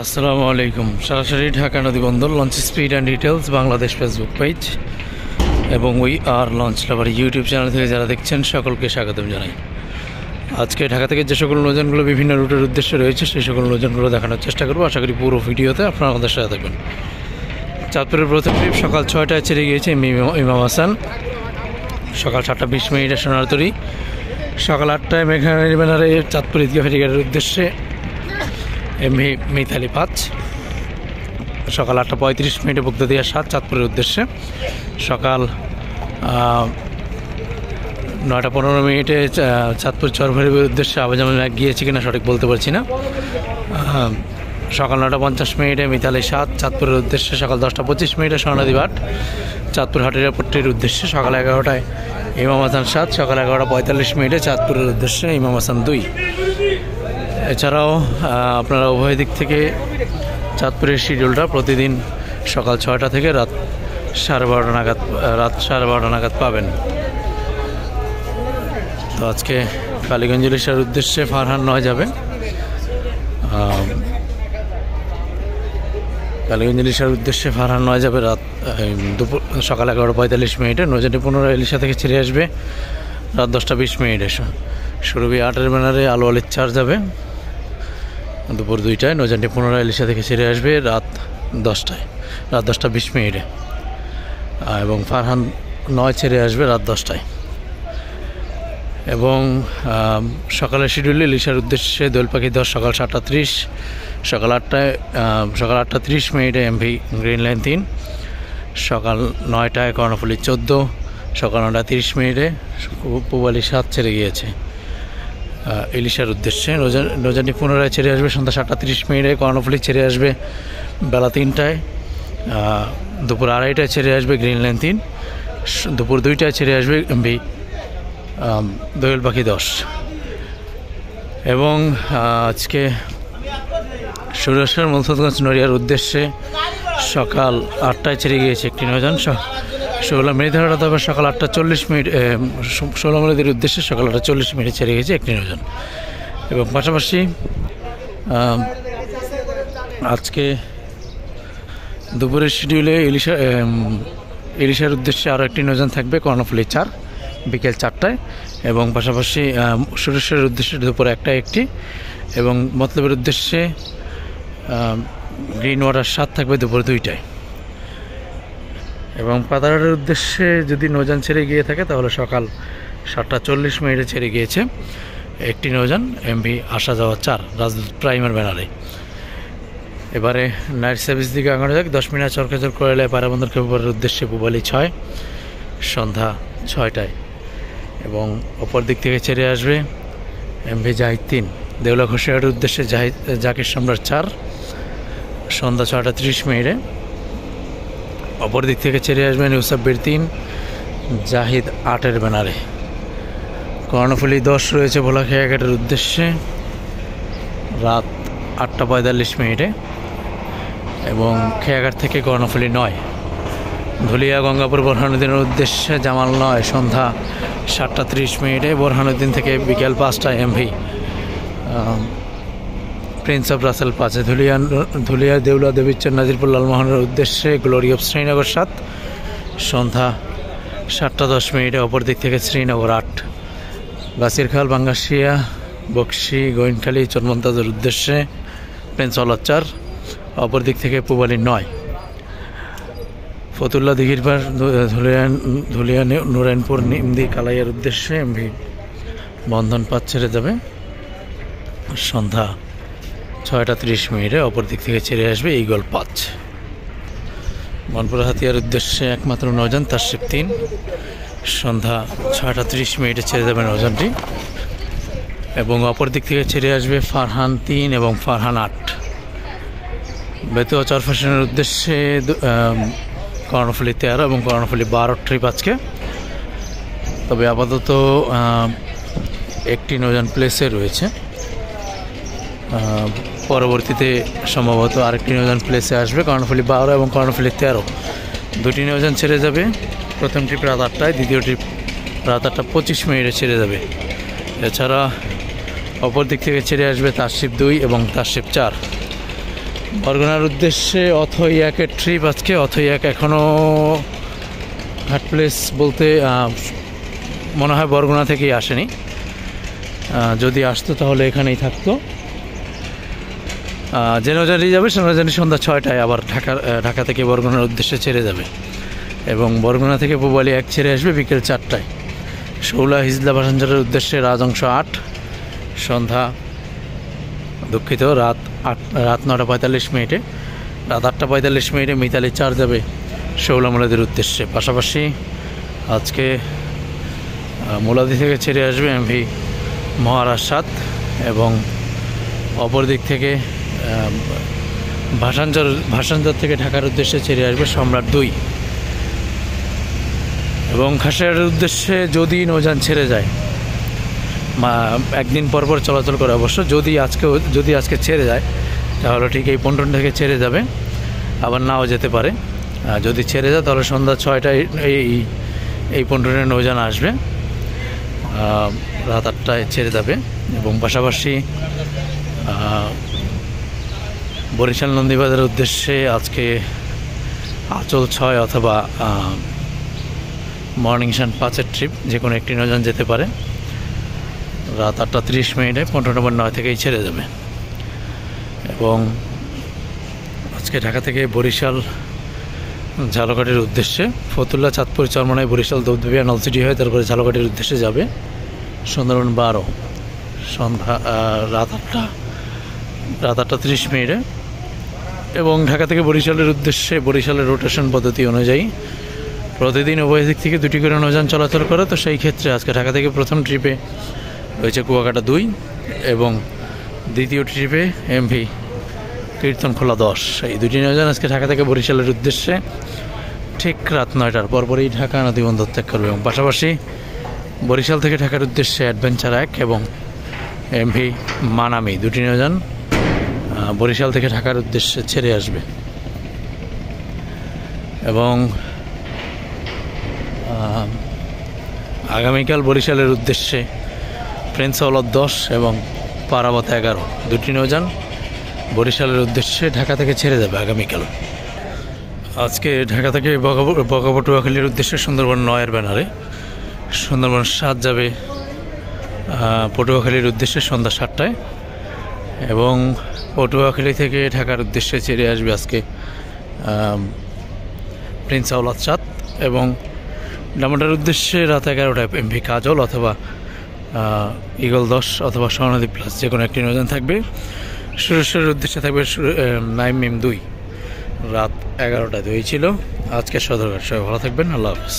আসসালামু আলাইকুম। সরাসরি ঢাকা নদীবন্দর launch speed and details Bangladesh Facebook page এবং we are launch lover YouTube channel থেকে যারা দেখছেন সকলকে স্বাগতম জানাই। আজকে ঢাকা থেকে যে সকল নৌযানগুলো বিভিন্ন রুটের উদ্দেশ্যে রয়েছে সেই সকল নৌযানগুলো দেখানোর চেষ্টা করবো। আশা করি পুরো ভিডিওতে আপনারা আমাদের সাথে থাকবেন। চাঁদপুরের প্রথম ট্রিপ সকাল 6টায় ছেড়ে গিয়েছে ইমাম হাসান, সকাল 7টা 20 মিনিটে সোনারতরী, সকাল 8টায় মেঘনারী ব্যানারে চাঁদপুর ঈদগাহ ফেরিঘাটের উদ্দেশ্যে এমভি মিতালি 5, সকাল 8টা 35 মিনিটে বগদাদিয়া 7 চাঁদপুরের উদ্দেশ্যে, সকাল 9টা 15 মিনিটে চাঁদপুর চরভরির উদ্দেশ্যে আবাজামান গিয়েছে কিনা সঠিক বলতে পারছি না, সকাল 9টা 50 মিনিটে মিতালি 7 চাঁদপুরের উদ্দেশ্যে, সকাল 10টা 25 মিনিটে স্বর্ণদ্বীপ 8 চাঁদপুর হাটিরা পট্টির উদ্দেশ্যে, সকাল 11টায় ইমাম হাসান 7, সকাল 11টা 45 মিনিটে চাঁদপুরের উদ্দেশ্যে ইমাম হাসান 2। এছাড়াও আপনারা উভয় দিক থেকে চাঁদপুরের শিডিউলটা প্রতিদিন সকাল 6টা থেকে রাত 12:30 নাগাদ পাবেন। তো আজকে কালীগঞ্জ ইলিশার উদ্দেশ্যে ফারহান 9 যাবে, কালীগঞ্জ ইলিশার উদ্দেশ্যে ফারহান 9 যাবে রাত দুপুর সকাল 11টা 45 মিনিটে। নৌযানটি পুনরায় ইলিশা থেকে ছেড়ে আসবে রাত 10টা 20 মিনিটে। সুরভি 8-এর ব্যানারে আলু আলির 4 যাবে দুপুর 2টায়। নৌযানটি পুনরায় ইলিশা থেকে ছেড়ে আসবে রাত 10টা 20 মিনিটে এবং ফারহান 9 ছেড়ে আসবে রাত 10টায়। এবং সকালের শিডিউলে ইলিশার উদ্দেশ্যে দোয়েল পাখি 10 সকাল 7টা 30, সকাল 8টা 30 মিনিটে এমভি গ্রিন লাইন 3, সকাল 9টায় কর্ণফুলী 14, সকাল 9টা 30 মিনিটে পুবালি 7 ছেড়ে গিয়েছে ইলিশার উদ্দেশ্যে। নৌযানটি পুনরায় ছেড়ে আসবে সন্ধ্যা 7টা 30 মিনিটে, কর্ণফুলী ছেড়ে আসবে বেলা 3টায়, দুপুর 2:30টায় ছেড়ে আসবে গ্রিন লাইন 3, দুপুর 2টায় ছেড়ে আসবে এমভি দোয়েল পাখি 10। এবং আজকে সুরেশ্বর মুলসদগঞ্জ নড়িয়ার উদ্দেশ্যে সকাল 8টায় ছেড়ে গিয়েছে একটি নৌযান, ষোলা মৃধারা, তবে সকাল 8টা 40 মিনিট, ষোলা মৃদের উদ্দেশ্যে সকাল 8টা 40 মিনিটে ছেড়ে গেছে একটি নৌযান। এবং পাশাপাশি আজকে দুপুরের শিডিউলে ইলিশার উদ্দেশ্যে আরও একটি নৌযান থাকবে কর্ণফুলী 4 বিকেল 4টায়, এবং পাশাপাশি সুরেশ্বরের উদ্দেশ্যে দুপুর 1টায় একটি, এবং মতলবের উদ্দেশ্যে গ্রিন ওয়াটার 7 থাকবে দুপুর 2টায়। এবং পাতারহাটের উদ্দেশ্যে যদি নৌযান ছেড়ে গিয়ে থাকে তাহলে সকাল 7টা 40 মিনিটে ছেড়ে গিয়েছে একটি নৌযান এমভি আসা যাওয়া 4 রাজদূত প্রাইমের ব্যানারে। এবারে নাইট সার্ভিস দিকে আগানো যাক। 10 মিনিট চরকাচর করলে পায়রাবন্দর খেপুপাড়ার উদ্দেশ্যে পুবালি 6 সন্ধ্যা 6টায়, এবং অপর দিক থেকে ছেড়ে আসবে এমভি জাহিদ 3 দেউলা ঘোষিয়াহাটের উদ্দেশ্যে জাকির সম্রাট 4 সন্ধ্যা 6টা 30 মিনিটে। অপর দিক থেকে ছেড়ে আসবে নিউসাব্বির 3 জাহিদ 8-এর ব্যানারে। কর্ণফুলী 10 রয়েছে ভোলা খেয়াঘাটের উদ্দেশ্যে রাত 8টা 45 মিনিটে, এবং খেয়াঘাট থেকে কর্ণফুলী 9 ধুলিয়া গঙ্গাপুর বোরহানুদ্দিনের উদ্দেশ্যে জামাল 9 সন্ধ্যা 7টা 30 মিনিটে। বোরহানুদ্দিন থেকে বিকেল 5টায় MV prince of Russel 5 Dhulia Deula Debirchar Nazirpur লালমোহনের উদ্দেশ্যে গ্লোরি অফ শ্রীনগর 7 সন্ধ্যা 7টা 10 মিনিটে। অপর দিক থেকে শ্রীনগর 8 গাছিরখাল বাঙ্গাসিয়া বক্সি গোয়েনখালী চরমন্তাজের উদ্দেশ্যে প্রিন্স অলর 4, অপর দিক থেকে পুবালি 9 ফতুল্লা দিঘির পার ধুলিয়া নুরাইনপুর নিমদি কালাইয়ের উদ্দেশ্যে এমভি বন্ধন 5 ছেড়ে যাবে সন্ধ্যা 6টা 30 মিনিটে। অপর দিক থেকে ছেড়ে আসবে ইগল 5 মনপুরা হাতিয়ার উদ্দেশ্যে একমাত্র নৌযান তারশিপ 3 সন্ধ্যা 6টা 30 মিনিটে ছেড়ে যাবে নৌযানটি। এবং অপর দিক থেকে ছেড়ে আসবে ফারহান 3 এবং ফারহান 8 বেতুয়া চরফ্যাশনের উদ্দেশ্যে কর্ণফুলী 13 এবং কর্ণফুলী 12 ট্রিপ আজকে। তবে আপাতত একটি নৌযান প্লেসে রয়েছে, পরবর্তীতে সম্ভবত আরেকটি নৌযান প্লেসে আসবে। কর্ণফুলী 12 এবং কর্ণফুলী 13 দুটি নৌযান ছেড়ে যাবে। প্রথম ট্রিপ রাত 8টায়, দ্বিতীয় ট্রিপ রাত 8টা 25 মিনিটে ছেড়ে যাবে। এছাড়া অপর দিক থেকে ছেড়ে আসবে তারশিপ 2 এবং তারশিপ 4। বরগুনার উদ্দেশ্যে অথই একের ট্রিপ আজকে। অথই এক এখনও ঘাট প্লেস বলতে মনে হয় বরগুনা থেকেই আসেনি, যদি আসতো তাহলে এখানেই থাকতো। যে নৌজানি যাবে সে নৌজানি সন্ধ্যা 6টায় আবার ঢাকা থেকে বরগুনার উদ্দেশ্যে ছেড়ে যাবে, এবং বরগুনা থেকে পূবালী এক ছেড়ে আসবে বিকেল 4টায়। শৌলা হিজলা প্যাসেঞ্জারের উদ্দেশ্যে রাজংশ 8 সন্ধ্যা রাত 9:45, রাত 8:45 মিতালি 4 যাবে শৌলা মোলাদির উদ্দেশ্যে। পাশাপাশি আজকে মোলাদি থেকে ছেড়ে আসবে এমভি মহারাজ 7, এবং অপর দিক থেকে ভাসানচর থেকে ঢাকার উদ্দেশ্যে ছেড়ে আসবে সম্রাট 2, এবং খাসিয়ার উদ্দেশ্যে যদি নৌযান ছেড়ে যায় একদিন পর চলাচল করে অবশ্য। যদি আজকে ছেড়ে যায় তাহলে ঠিক এই পন্টন থেকে ছেড়ে যাবে, আবার নাও যেতে পারে। যদি ছেড়ে যায় তাহলে সন্ধ্যা 6টায় এই পন্টনের নৌযান আসবে, রাত 8টায় ছেড়ে যাবে। এবং পাশাপাশি বরিশাল নন্দীবাজারের উদ্দেশ্যে আজকে আঁচল 6 অথবা মর্নিং সান 5-এর ট্রিপ, যে কোনো একটি নৌযান যেতে পারে। রাত 8:30 পন্টন নম্বর 9 থেকেই ছেড়ে যাবে। এবং আজকে ঢাকা থেকে বরিশাল ঝালকাঠির উদ্দেশ্যে ফতুল্লা, চাঁদপুর, চরমনাই, বরিশাল, দৌদবিয়া, নলছিটি হয়ে তারপরে ঝালকাঠির উদ্দেশ্যে যাবে সুন্দরবন 12 সন্ধ্যা রাত 8:30। এবং ঢাকা থেকে বরিশালের উদ্দেশ্যে বরিশালের রোটেশন পদ্ধতি অনুযায়ী প্রতিদিন উভয় দিক থেকে 2টি করে নৌযান চলাচল করে। তো সেই ক্ষেত্রে আজকে ঢাকা থেকে প্রথম ট্রিপে রয়েছে কুয়াকাটা 2, এবং দ্বিতীয় ট্রিপে এমভি কীর্তনখোলা 10। এই 2টি নৌযান আজকে ঢাকা থেকে বরিশালের উদ্দেশ্যে ঠিক রাত 9টার পরপরই ঢাকা নদীবন্দর ত্যাগ করবে। এবং পাশাপাশি বরিশাল থেকে ঢাকার উদ্দেশ্যে অ্যাডভেঞ্চার 1 এবং এমভি মানামি 2টি নৌযান বরিশাল থেকে ঢাকার উদ্দেশ্যে ছেড়ে আসবে। এবং আগামীকাল বরিশালের উদ্দেশ্যে প্রিন্স আওলাদ 10 এবং পারাবত 11 2টি নৌযান বরিশালের উদ্দেশ্যে ঢাকা থেকে ছেড়ে যাবে আগামীকাল। আজকে ঢাকা থেকে বগাপটুয়াখালীর উদ্দেশ্যে সুন্দরবন 9-এর ব্যানারে সুন্দরবন 7 যাবে পটুয়াখালীর উদ্দেশ্যে সন্ধ্যা 7টায়, এবং পটুয়াখালী থেকে ঢাকার উদ্দেশ্যে ছেড়ে আসবে আজকে প্রিন্স আওলাদ 7, এবং ডামাটার উদ্দেশ্যে রাত 11টায় এমভি কাজল অথবা ইগল 10 অথবা স্বর্ণদ্বীপ প্লাস যে কোনো একটি নৌযান থাকবে। সুরেশ্বরের উদ্দেশ্যে থাকবে নাইম 2 রাত 11টায়। ছিল আজকের সদরঘাট। সবাই ভালো থাকবেন, আল্লাহ হাফেজ।